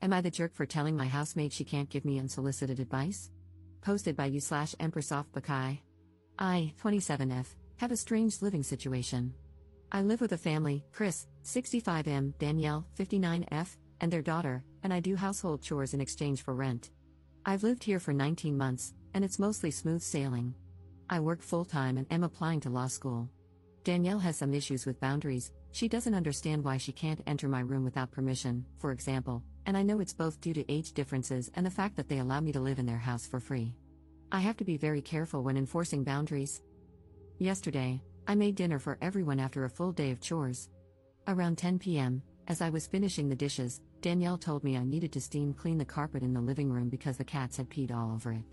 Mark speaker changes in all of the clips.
Speaker 1: Am I the jerk for telling my housemate she can't give me unsolicited advice? Posted by you/Empressoftbakai. I, 27F, have a strange living situation. I live with a family, Chris, 65M, Danielle, 59F, and their daughter, and I do household chores in exchange for rent. I've lived here for 19 months, and it's mostly smooth sailing. I work full-time and am applying to law school. Danielle has some issues with boundaries. She doesn't understand why she can't enter my room without permission, for example, and I know it's both due to age differences and the fact that they allow me to live in their house for free. I have to be very careful when enforcing boundaries. Yesterday, I made dinner for everyone after a full day of chores. Around 10 p.m., as I was finishing the dishes, Danielle told me I needed to steam clean the carpet in the living room because the cats had peed all over it.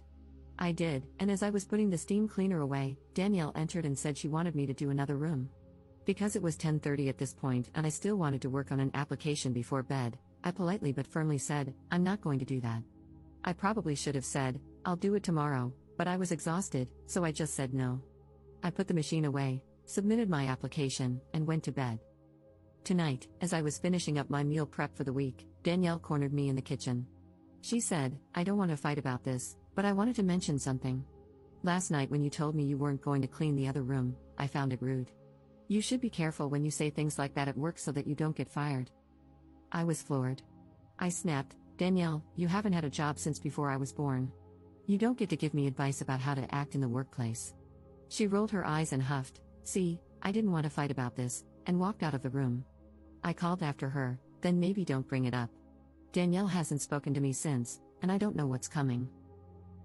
Speaker 1: I did, and as I was putting the steam cleaner away, Danielle entered and said she wanted me to do another room. Because it was 10:30 at this point and I still wanted to work on an application before bed, I politely but firmly said, I'm not going to do that. I probably should have said, I'll do it tomorrow, but I was exhausted, so I just said no. I put the machine away, submitted my application, and went to bed. Tonight, as I was finishing up my meal prep for the week, Danielle cornered me in the kitchen. She said, I don't want to fight about this, but I wanted to mention something. Last night when you told me you weren't going to clean the other room, I found it rude. You should be careful when you say things like that at work so that you don't get fired. I was floored. I snapped, Danielle, you haven't had a job since before I was born. You don't get to give me advice about how to act in the workplace. She rolled her eyes and huffed, see, I didn't want to fight about this, and walked out of the room. I called after her, then maybe don't bring it up. Danielle hasn't spoken to me since, and I don't know what's coming.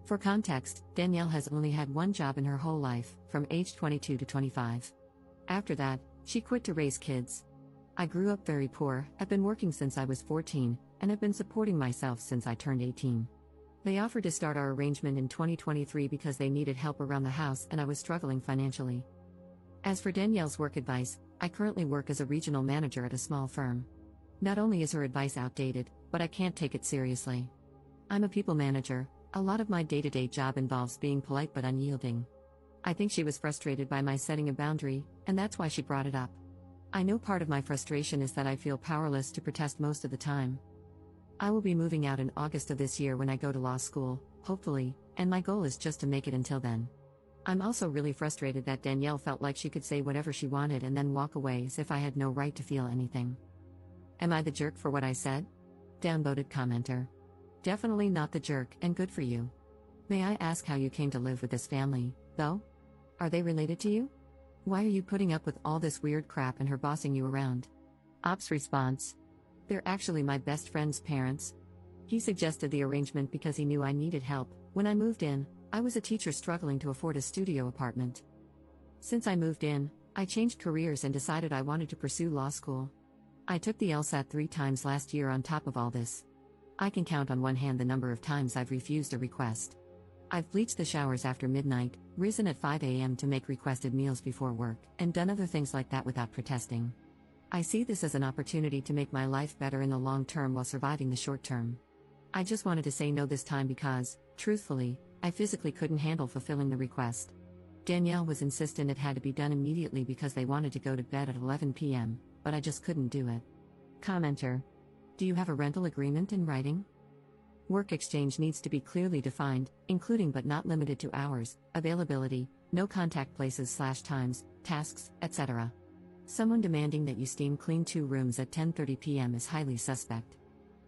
Speaker 1: For context, Danielle has only had one job in her whole life, from age 22 to 25. After that, she quit to raise kids. I grew up very poor, have been working since I was 14, and have been supporting myself since I turned 18. They offered to start our arrangement in 2023 because they needed help around the house and I was struggling financially. As for Danielle's work advice, I currently work as a regional manager at a small firm. Not only is her advice outdated, but I can't take it seriously. I'm a people manager. A lot of my day-to-day job involves being polite but unyielding. I think she was frustrated by my setting a boundary, and that's why she brought it up. I know part of my frustration is that I feel powerless to protest most of the time. I will be moving out in August of this year when I go to law school, hopefully, and my goal is just to make it until then. I'm also really frustrated that Danielle felt like she could say whatever she wanted and then walk away as if I had no right to feel anything. Am I the jerk for what I said? Downvoted commenter. Definitely not the jerk, and good for you. May I ask how you came to live with this family, though? Are they related to you? Why are you putting up with all this weird crap and her bossing you around? Op's response. They're actually my best friend's parents. He suggested the arrangement because he knew I needed help. When I moved in, I was a teacher struggling to afford a studio apartment. Since I moved in, I changed careers and decided I wanted to pursue law school. I took the LSAT 3 times last year on top of all this. I can count on one hand the number of times I've refused a request. I've bleached the showers after midnight, risen at 5 a.m. to make requested meals before work, and done other things like that without protesting. I see this as an opportunity to make my life better in the long term while surviving the short term. I just wanted to say no this time because, truthfully, I physically couldn't handle fulfilling the request. Danielle was insistent it had to be done immediately because they wanted to go to bed at 11 p.m., but I just couldn't do it. Commenter. Do you have a rental agreement in writing? Work exchange needs to be clearly defined, including but not limited to hours, availability, no contact places/times, tasks, etc. Someone demanding that you steam clean 2 rooms at 10:30 p.m. is highly suspect.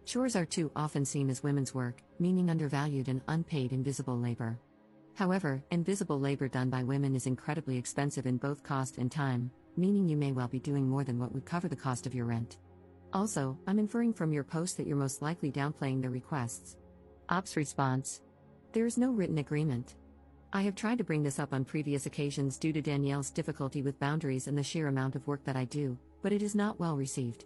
Speaker 1: Chores are too often seen as women's work, meaning undervalued and unpaid invisible labor. However, invisible labor done by women is incredibly expensive in both cost and time, meaning you may well be doing more than what would cover the cost of your rent. Also, I'm inferring from your post that you're most likely downplaying their requests. Op's response. There is no written agreement. I have tried to bring this up on previous occasions due to Danielle's difficulty with boundaries and the sheer amount of work that I do, but it is not well received.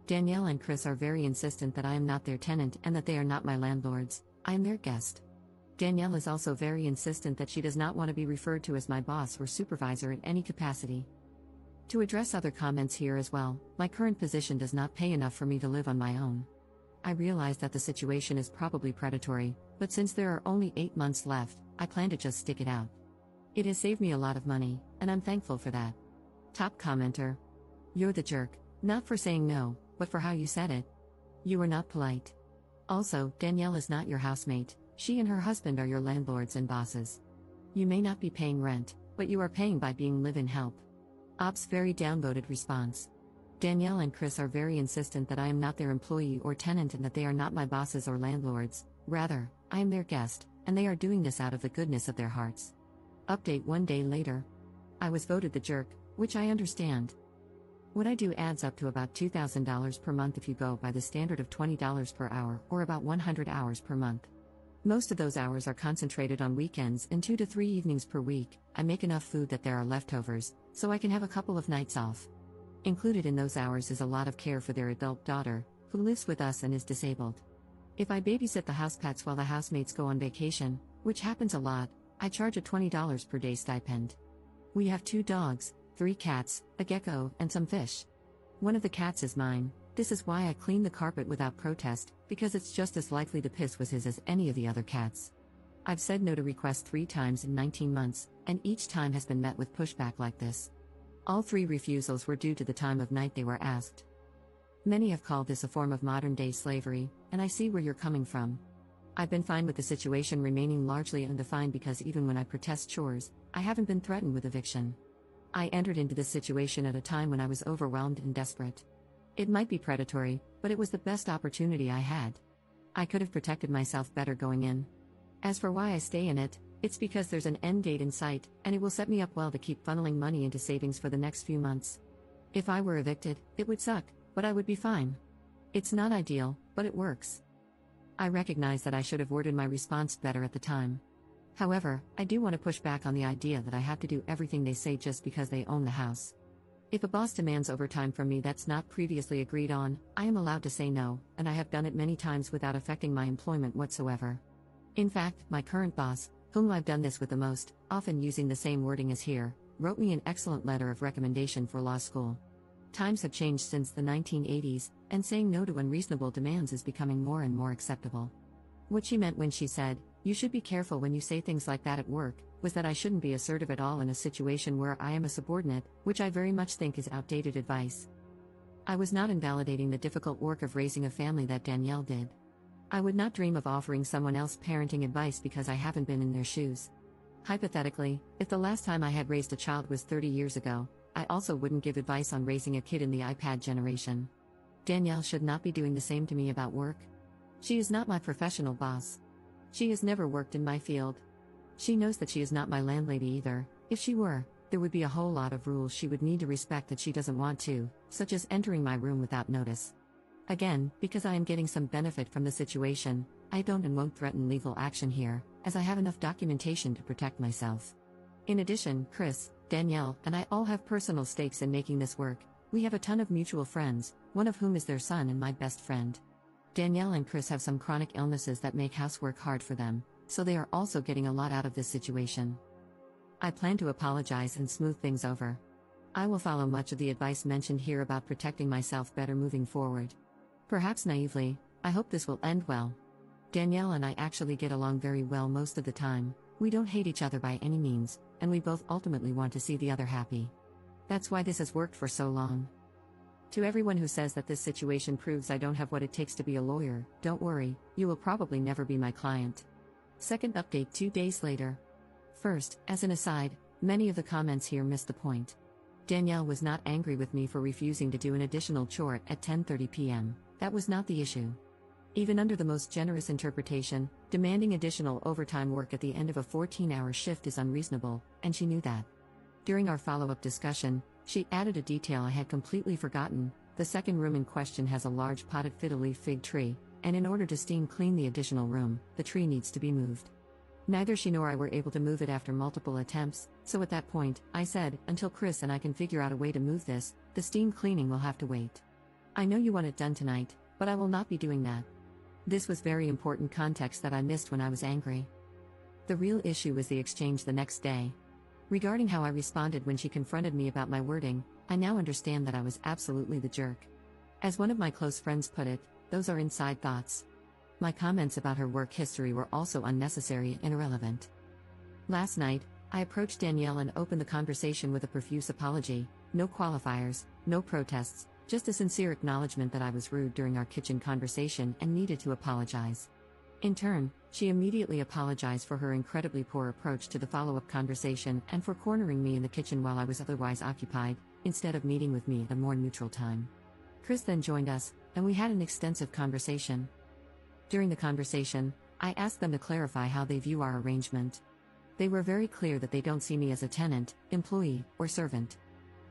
Speaker 1: Danielle and Chris are very insistent that I am not their tenant and that they are not my landlords, I am their guest. Danielle is also very insistent that she does not want to be referred to as my boss or supervisor in any capacity. To address other comments here as well, my current position does not pay enough for me to live on my own. I realize that the situation is probably predatory, but since there are only 8 months left, I plan to just stick it out. It has saved me a lot of money, and I'm thankful for that. Top commenter. You're the jerk, not for saying no, but for how you said it. You were not polite. Also, Danielle is not your housemate, she and her husband are your landlords and bosses. You may not be paying rent, but you are paying by being live-in help. Ops very downvoted response. Danielle and Chris are very insistent that I am not their employee or tenant and that they are not my bosses or landlords, rather, I am their guest, and they are doing this out of the goodness of their hearts. Update 1 day later. I was voted the jerk, which I understand. What I do adds up to about $2,000 per month if you go by the standard of $20 per hour, or about 100 hours per month. Most of those hours are concentrated on weekends and 2 to 3 evenings per week. I make enough food that there are leftovers, so I can have a couple of nights off. Included in those hours is a lot of care for their adult daughter, who lives with us and is disabled. If I babysit the house pets while the housemates go on vacation, which happens a lot, I charge a $20 per day stipend. We have 2 dogs, 3 cats, a gecko, and some fish. One of the cats is mine. This is why I clean the carpet without protest, because it's just as likely the piss was his as any of the other cats. I've said no to requests 3 times in 19 months, and each time has been met with pushback like this. All 3 refusals were due to the time of night they were asked. Many have called this a form of modern-day slavery, and I see where you're coming from. I've been fine with the situation remaining largely undefined because even when I protest chores, I haven't been threatened with eviction. I entered into this situation at a time when I was overwhelmed and desperate. It might be predatory, but it was the best opportunity I had. I could have protected myself better going in. As for why I stay in it, it's because there's an end date in sight, and it will set me up well to keep funneling money into savings for the next few months. If I were evicted, it would suck, but I would be fine. It's not ideal, but it works. I recognize that I should have worded my response better at the time. However, I do want to push back on the idea that I have to do everything they say just because they own the house. If a boss demands overtime from me that's not previously agreed on, I am allowed to say no, and I have done it many times without affecting my employment whatsoever. In fact, my current boss, whom I've done this with the most, often using the same wording as here, wrote me an excellent letter of recommendation for law school. Times have changed since the 1980s, and saying no to unreasonable demands is becoming more and more acceptable. What she meant when she said, "You should be careful when you say things like that at work," was that I shouldn't be assertive at all in a situation where I am a subordinate, which I very much think is outdated advice. I was not invalidating the difficult work of raising a family that Danielle did. I would not dream of offering someone else parenting advice because I haven't been in their shoes. Hypothetically, if the last time I had raised a child was 30 years ago, I also wouldn't give advice on raising a kid in the iPad generation. Danielle should not be doing the same to me about work. She is not my professional boss. She has never worked in my field. She knows that she is not my landlady either. If she were, there would be a whole lot of rules she would need to respect that she doesn't want to, such as entering my room without notice. Again, because I am getting some benefit from the situation, I don't and won't threaten legal action here, as I have enough documentation to protect myself. In addition, Chris, Danielle, and I all have personal stakes in making this work. We have a ton of mutual friends, one of whom is their son and my best friend. Danielle and Chris have some chronic illnesses that make housework hard for them, so they are also getting a lot out of this situation. I plan to apologize and smooth things over. I will follow much of the advice mentioned here about protecting myself better moving forward. Perhaps naively, I hope this will end well. Danielle and I actually get along very well most of the time. We don't hate each other by any means, and we both ultimately want to see the other happy. That's why this has worked for so long. To everyone who says that this situation proves I don't have what it takes to be a lawyer, don't worry, you will probably never be my client. Second update 2 days later. First, as an aside, many of the comments here missed the point. Danielle was not angry with me for refusing to do an additional chore at 10:30 p.m. That was not the issue. Even under the most generous interpretation, demanding additional overtime work at the end of a 14-hour shift is unreasonable, and she knew that. During our follow-up discussion, she added a detail I had completely forgotten. The second room in question has a large potted fiddle-leaf fig tree, and in order to steam clean the additional room, the tree needs to be moved. Neither she nor I were able to move it after multiple attempts, so at that point, I said, until Chris and I can figure out a way to move this, the steam cleaning will have to wait. I know you want it done tonight, but I will not be doing that. This was very important context that I missed when I was angry. The real issue was the exchange the next day. Regarding how I responded when she confronted me about my wording, I now understand that I was absolutely the jerk. As one of my close friends put it, those are inside thoughts. My comments about her work history were also unnecessary and irrelevant. Last night, I approached Danielle and opened the conversation with a profuse apology, no qualifiers, no protests, Just a sincere acknowledgement that I was rude during our kitchen conversation and needed to apologize. In turn, she immediately apologized for her incredibly poor approach to the follow-up conversation and for cornering me in the kitchen while I was otherwise occupied, instead of meeting with me at a more neutral time. Chris then joined us, and we had an extensive conversation. During the conversation, I asked them to clarify how they view our arrangement. They were very clear that they don't see me as a tenant, employee, or servant.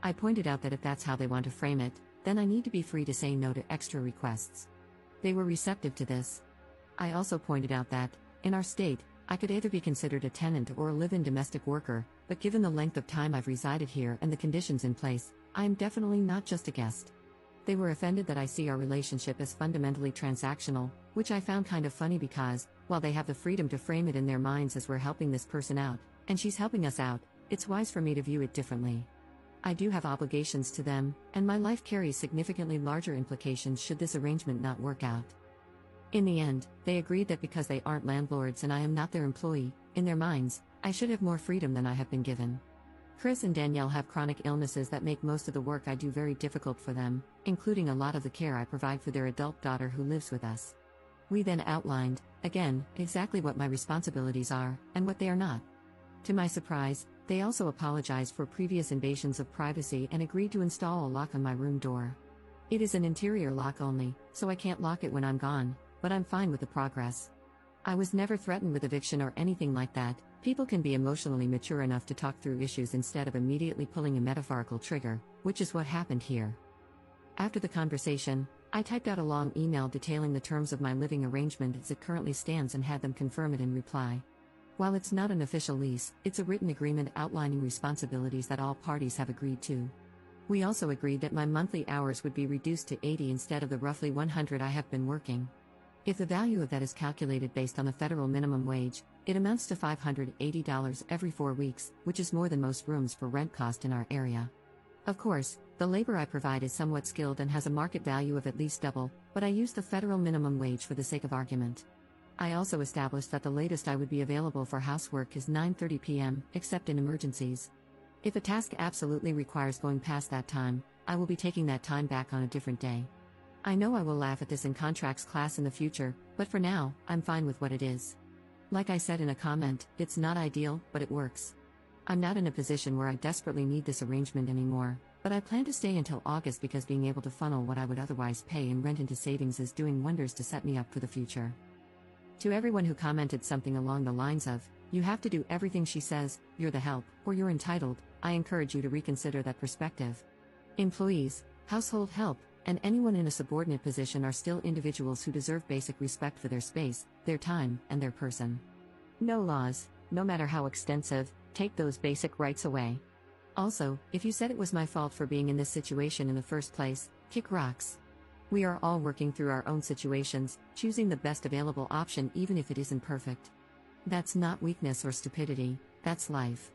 Speaker 1: I pointed out that if that's how they want to frame it, then I need to be free to say no to extra requests. They were receptive to this. I also pointed out that, in our state, I could either be considered a tenant or a live-in domestic worker, but given the length of time I've resided here and the conditions in place, I am definitely not just a guest. They were offended that I see our relationship as fundamentally transactional, which I found kind of funny because, while they have the freedom to frame it in their minds as we're helping this person out, and she's helping us out, it's wise for me to view it differently. I do have obligations to them, and my life carries significantly larger implications should this arrangement not work out. In the end, they agreed that because they aren't landlords and I am not their employee, in their minds, I should have more freedom than I have been given. Chris and Danielle have chronic illnesses that make most of the work I do very difficult for them, including a lot of the care I provide for their adult daughter who lives with us. We then outlined, again, exactly what my responsibilities are, and what they are not. To my surprise, they also apologized for previous invasions of privacy and agreed to install a lock on my room door. It is an interior lock only, so I can't lock it when I'm gone, but I'm fine with the progress. I was never threatened with eviction or anything like that. People can be emotionally mature enough to talk through issues instead of immediately pulling a metaphorical trigger, which is what happened here. After the conversation, I typed out a long email detailing the terms of my living arrangement as it currently stands and had them confirm it in reply. While it's not an official lease, it's a written agreement outlining responsibilities that all parties have agreed to. We also agreed that my monthly hours would be reduced to 80 instead of the roughly 100 I have been working. If the value of that is calculated based on the federal minimum wage, it amounts to $580 every 4 weeks, which is more than most rooms for rent cost in our area. Of course, the labor I provide is somewhat skilled and has a market value of at least double, but I use the federal minimum wage for the sake of argument. I also established that the latest I would be available for housework is 9:30 p.m., except in emergencies. If a task absolutely requires going past that time, I will be taking that time back on a different day. I know I will laugh at this in contracts class in the future, but for now, I'm fine with what it is. Like I said in a comment, it's not ideal, but it works. I'm not in a position where I desperately need this arrangement anymore, but I plan to stay until August because being able to funnel what I would otherwise pay in rent into savings is doing wonders to set me up for the future. To everyone who commented something along the lines of, "You have to do everything she says, you're the help, or you're entitled," I encourage you to reconsider that perspective. Employees, household help, and anyone in a subordinate position are still individuals who deserve basic respect for their space, their time, and their person. No laws, no matter how extensive, take those basic rights away. Also, if you said it was my fault for being in this situation in the first place, kick rocks. We are all working through our own situations, choosing the best available option even if it isn't perfect. That's not weakness or stupidity, that's life.